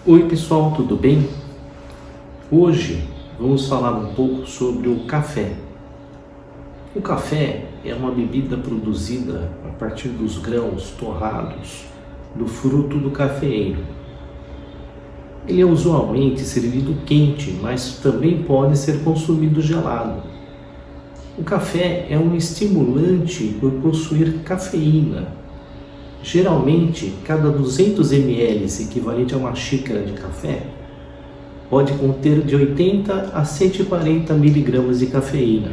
Oi pessoal, tudo bem? Hoje vamos falar um pouco sobre o café. O café é uma bebida produzida a partir dos grãos torrados do fruto do cafeeiro. Ele é usualmente servido quente, mas também pode ser consumido gelado. O café é um estimulante por possuir cafeína. Geralmente, cada 200 ml, equivalente a uma xícara de café, pode conter de 80 a 140 miligramas de cafeína.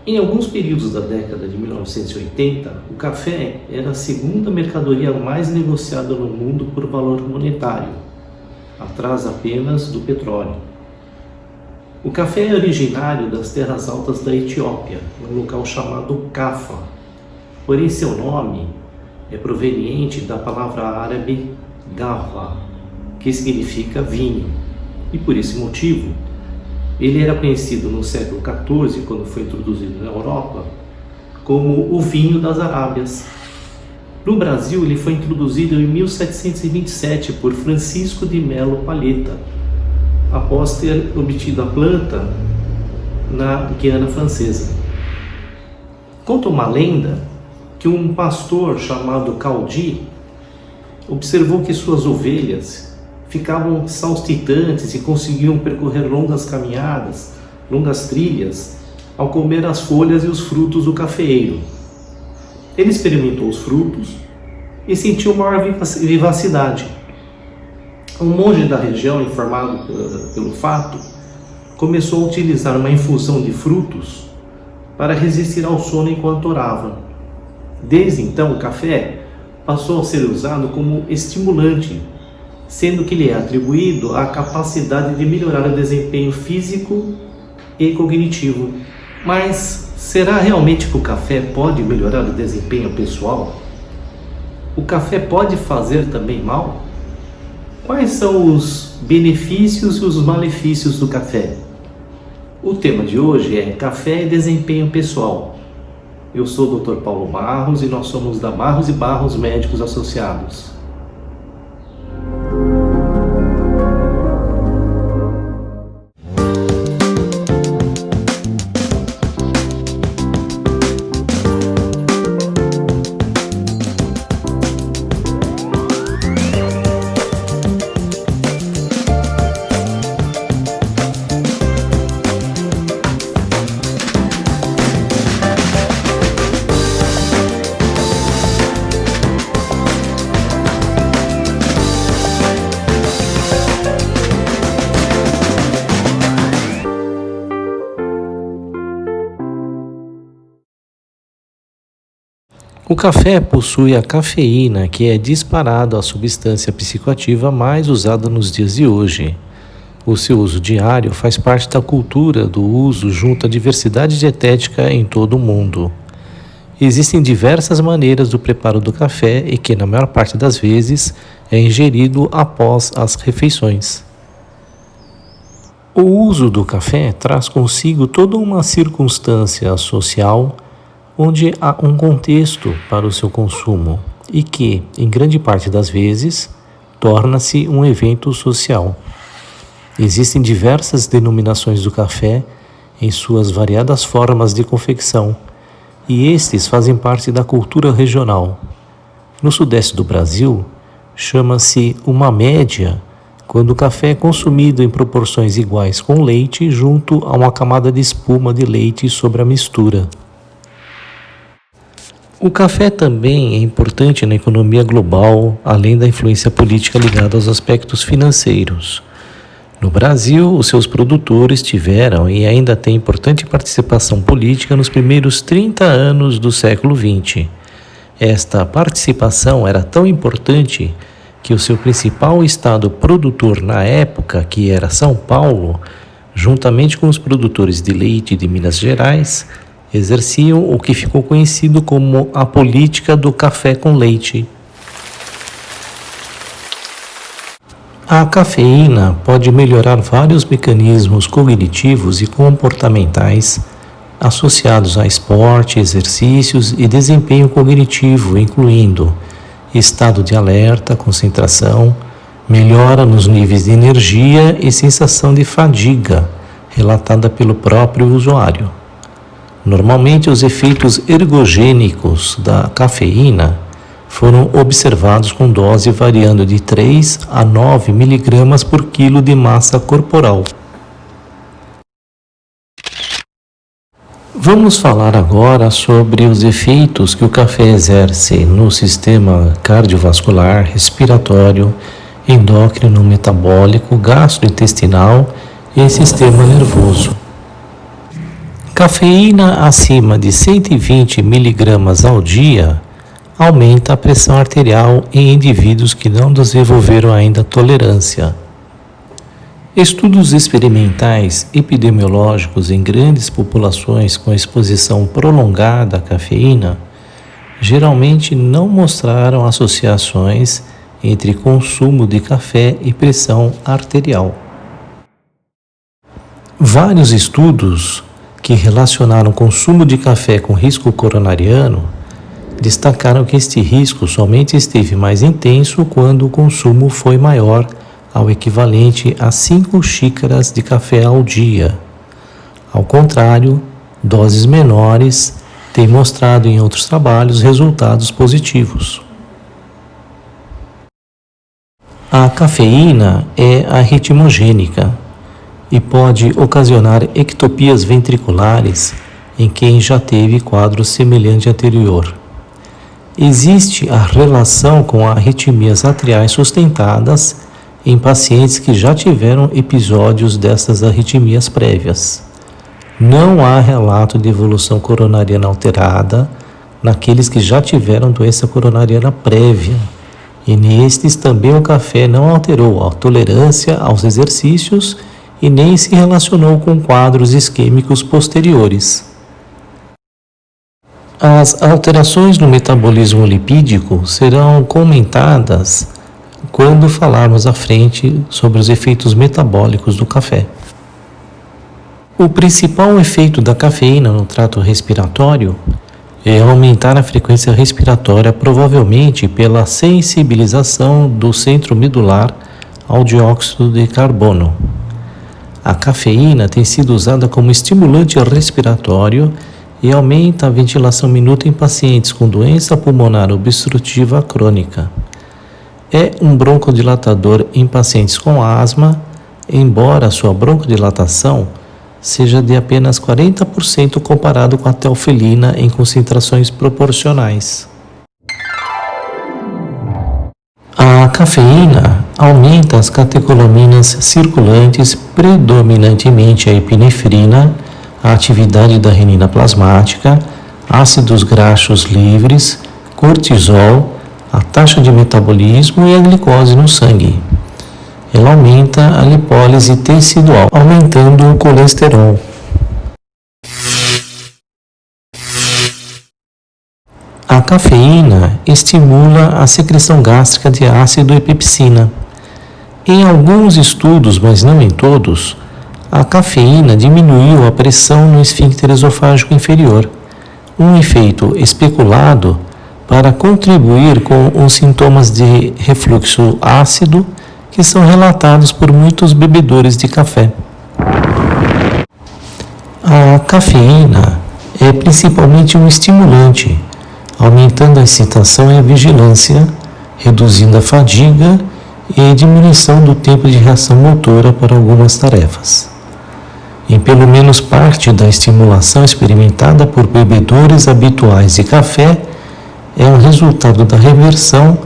Em alguns períodos da década de 1980, o café era a segunda mercadoria mais negociada no mundo por valor monetário, atrás apenas do petróleo. O café é originário das terras altas da Etiópia, num local chamado Cafa, porém seu nome é proveniente da palavra árabe gahwa, que significa vinho, e por esse motivo ele era conhecido no século XIV, quando foi introduzido na Europa, como o vinho das Arábias. No Brasil ele foi introduzido em 1727 por Francisco de Melo Palheta, após ter obtido a planta na Guiana Francesa. Conta uma lenda que um pastor chamado Caldi observou que suas ovelhas ficavam saltitantes e conseguiam percorrer longas caminhadas, longas trilhas, ao comer as folhas e os frutos do cafeeiro. Ele experimentou os frutos e sentiu maior vivacidade. Um monge da região, informado pelo fato, começou a utilizar uma infusão de frutos para resistir ao sono enquanto orava. Desde então, o café passou a ser usado como estimulante, sendo que lhe é atribuído a capacidade de melhorar o desempenho físico e cognitivo. Mas será realmente que o café pode melhorar o desempenho pessoal? O café pode fazer também mal? Quais são os benefícios e os malefícios do café? O tema de hoje é café e desempenho pessoal. Eu sou o Dr. Paulo Barros e nós somos da Barros e Barros Médicos Associados. O café possui a cafeína, que é disparado a substância psicoativa mais usada nos dias de hoje. O seu uso diário faz parte da cultura do uso junto à diversidade dietética em todo o mundo. Existem diversas maneiras do preparo do café e que, na maior parte das vezes, é ingerido após as refeições. O uso do café traz consigo toda uma circunstância social onde há um contexto para o seu consumo e que, em grande parte das vezes, torna-se um evento social. Existem diversas denominações do café em suas variadas formas de confecção e estes fazem parte da cultura regional. No sudeste do Brasil, chama-se uma média quando o café é consumido em proporções iguais com leite junto a uma camada de espuma de leite sobre a mistura. O café também é importante na economia global, além da influência política ligada aos aspectos financeiros. No Brasil, os seus produtores tiveram e ainda têm importante participação política nos primeiros 30 anos do século XX. Esta participação era tão importante que o seu principal estado produtor na época, que era São Paulo, juntamente com os produtores de leite de Minas Gerais, exerciam o que ficou conhecido como a política do café com leite. A cafeína pode melhorar vários mecanismos cognitivos e comportamentais associados a esporte, exercícios e desempenho cognitivo, incluindo estado de alerta, concentração, Melhora nos níveis de energia e sensação de fadiga, relatada pelo próprio usuário. Normalmente, os efeitos ergogênicos da cafeína foram observados com dose variando de 3 a 9 mg por quilo de massa corporal. Vamos falar agora sobre os efeitos que o café exerce no sistema cardiovascular, respiratório, endócrino, metabólico, gastrointestinal e sistema nervoso. Cafeína acima de 120 mg ao dia aumenta a pressão arterial em indivíduos que não desenvolveram ainda tolerância. Estudos experimentais epidemiológicos em grandes populações com exposição prolongada à cafeína geralmente não mostraram associações entre consumo de café e pressão arterial. Vários estudos que relacionaram o consumo de café com risco coronariano destacaram que este risco somente esteve mais intenso quando o consumo foi maior ao equivalente a 5 xícaras de café ao dia. Ao contrário, doses menores têm mostrado em outros trabalhos resultados positivos. A cafeína é arritmogênica e pode ocasionar ectopias ventriculares em quem já teve quadro semelhante anterior. Existe a relação com arritmias atriais sustentadas em pacientes que já tiveram episódios dessas arritmias prévias. Não há relato de evolução coronariana alterada naqueles que já tiveram doença coronariana prévia, e nestes também o café não alterou a tolerância aos exercícios e nem se relacionou com quadros isquêmicos posteriores. As alterações no metabolismo lipídico serão comentadas quando falarmos à frente sobre os efeitos metabólicos do café. O principal efeito da cafeína no trato respiratório é aumentar a frequência respiratória, provavelmente pela sensibilização do centro medular ao dióxido de carbono. A cafeína tem sido usada como estimulante respiratório e aumenta a ventilação minuta em pacientes com doença pulmonar obstrutiva crônica. É um broncodilatador em pacientes com asma, embora sua broncodilatação seja de apenas 40% comparado com a telfelina em concentrações proporcionais. A cafeína aumenta as catecolaminas circulantes, predominantemente a epinefrina, a atividade da renina plasmática, ácidos graxos livres, cortisol, a taxa de metabolismo e a glicose no sangue. Ela aumenta a lipólise tecidual, aumentando o colesterol. A cafeína estimula a secreção gástrica de ácido e pepsina. Em alguns estudos, mas não em todos, a cafeína diminuiu a pressão no esfíncter esofágico inferior, um efeito especulado para contribuir com os sintomas de refluxo ácido que são relatados por muitos bebedores de café. A cafeína é principalmente um estimulante, aumentando a excitação e a vigilância, reduzindo a fadiga e diminuição do tempo de reação motora para algumas tarefas. Em pelo menos parte da estimulação experimentada por bebedores habituais de café, é um resultado da reversão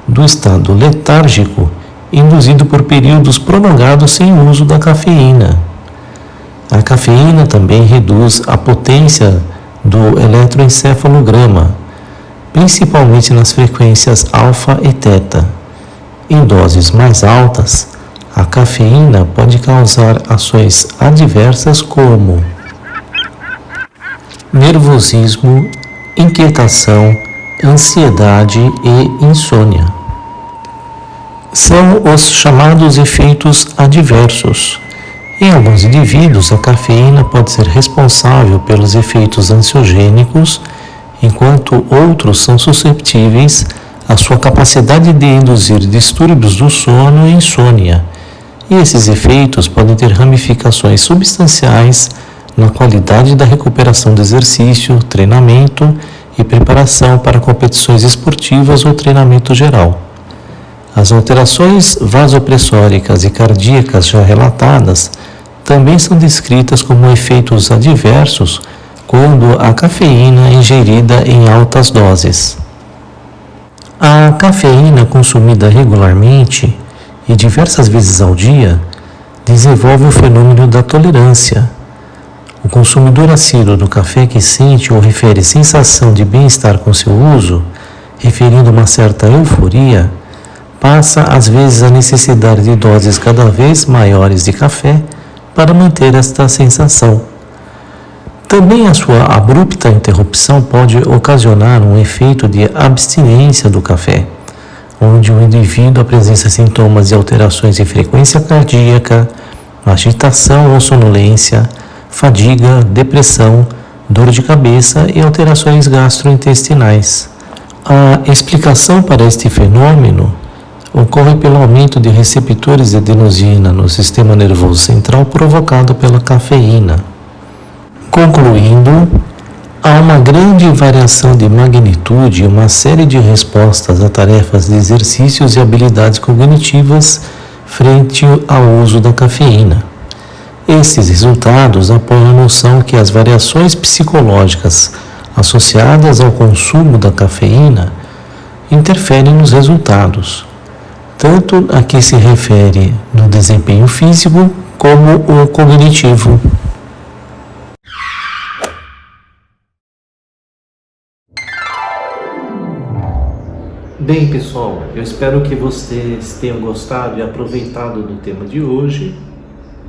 do estado letárgico induzido por períodos prolongados sem uso da cafeína. A cafeína também reduz a potência do eletroencefalograma, principalmente nas frequências alfa e teta. Em doses mais altas, a cafeína pode causar ações adversas como nervosismo, inquietação, ansiedade e insônia. São os chamados efeitos adversos. Em alguns indivíduos, a cafeína pode ser responsável pelos efeitos ansiogênicos, enquanto outros são susceptíveis a sua capacidade de induzir distúrbios do sono e insônia, e esses efeitos podem ter ramificações substanciais na qualidade da recuperação do exercício, treinamento e preparação para competições esportivas ou treinamento geral. As alterações vasopressóricas e cardíacas já relatadas também são descritas como efeitos adversos quando a cafeína é ingerida em altas doses. A cafeína consumida regularmente e diversas vezes ao dia desenvolve o fenômeno da tolerância. O consumidor assíduo do café que sente ou refere sensação de bem-estar com seu uso, referindo uma certa euforia, passa às vezes a necessidade de doses cada vez maiores de café para manter esta sensação. Também a sua abrupta interrupção pode ocasionar um efeito de abstinência do café, onde o indivíduo apresenta sintomas de alterações em frequência cardíaca, agitação ou sonolência, fadiga, depressão, dor de cabeça e alterações gastrointestinais. A explicação para este fenômeno ocorre pelo aumento de receptores de adenosina no sistema nervoso central provocado pela cafeína. Concluindo, há uma grande variação de magnitude e uma série de respostas a tarefas de exercícios e habilidades cognitivas frente ao uso da cafeína. Esses resultados apoiam a noção que as variações psicológicas associadas ao consumo da cafeína interferem nos resultados, tanto a que se refere no desempenho físico como o cognitivo. Bem, pessoal, eu espero que vocês tenham gostado e aproveitado do tema de hoje.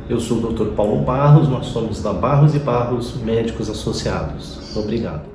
Eu sou o Dr. Paulo Barros, nós somos da Barros e Barros Médicos Associados. Obrigado.